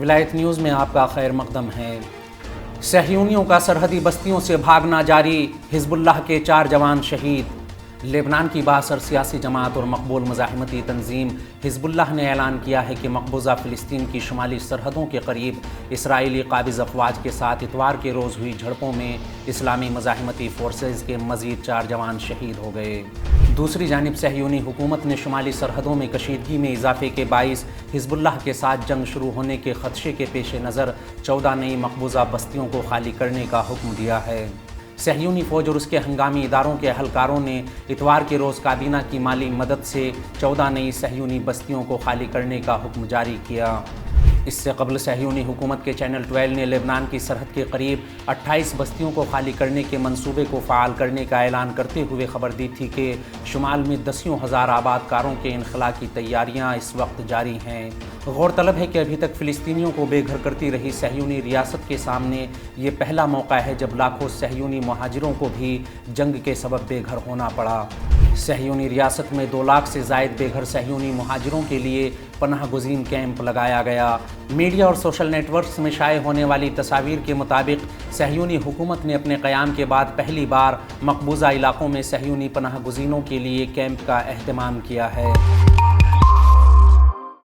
ولایت نیوز میں آپ کا خیر مقدم ہے۔ صہیونیوں کا سرحدی بستیوں سے بھاگنا جاری، حزب اللہ کے 4 جوان شہید۔ لبنان کی بااثر سیاسی جماعت اور مقبول مزاحمتی تنظیم حزب اللہ نے اعلان کیا ہے کہ مقبوضہ فلسطین کی شمالی سرحدوں کے قریب اسرائیلی قابض افواج کے ساتھ اتوار کے روز ہوئی جھڑپوں میں اسلامی مزاحمتی فورسز کے مزید 4 جوان شہید ہو گئے۔ دوسری جانب صہیونی حکومت نے شمالی سرحدوں میں کشیدگی میں اضافے کے باعث حزب اللہ کے ساتھ جنگ شروع ہونے کے خدشے کے پیش نظر 14 نئی مقبوضہ بستیوں کو خالی کرنے کا حکم دیا ہے۔ صہیونی فوج اور اس کے ہنگامی اداروں کے اہلکاروں نے اتوار کے روز کابینہ کی مالی مدد سے 14 نئی صہیونی بستیوں کو خالی کرنے کا حکم جاری کیا۔ اس سے قبل صہیونی حکومت کے چینل 12 نے لبنان کی سرحد کے قریب 28 بستیوں کو خالی کرنے کے منصوبے کو فعال کرنے کا اعلان کرتے ہوئے خبر دی تھی کہ شمال میں 10,000 آباد کاروں کے انخلاء کی تیاریاں اس وقت جاری ہیں۔ غور طلب ہے کہ ابھی تک فلسطینیوں کو بے گھر کرتی رہی صہیونی ریاست کے سامنے یہ پہلا موقع ہے جب لاکھوں صہیونی مہاجروں کو بھی جنگ کے سبب بے گھر ہونا پڑا۔ صہیونی ریاست میں 2 لاکھ سے زائد بے گھر صہیونی مہاجروں کے لیے پناہ گزین کیمپ لگایا گیا۔ میڈیا اور سوشل نیٹ ورکس میں شائع ہونے والی تصاویر کے مطابق صہیونی حکومت نے اپنے قیام کے بعد پہلی بار مقبوضہ علاقوں میں صہیونی پناہ گزینوں کے لیے کیمپ کا اہتمام کیا ہے۔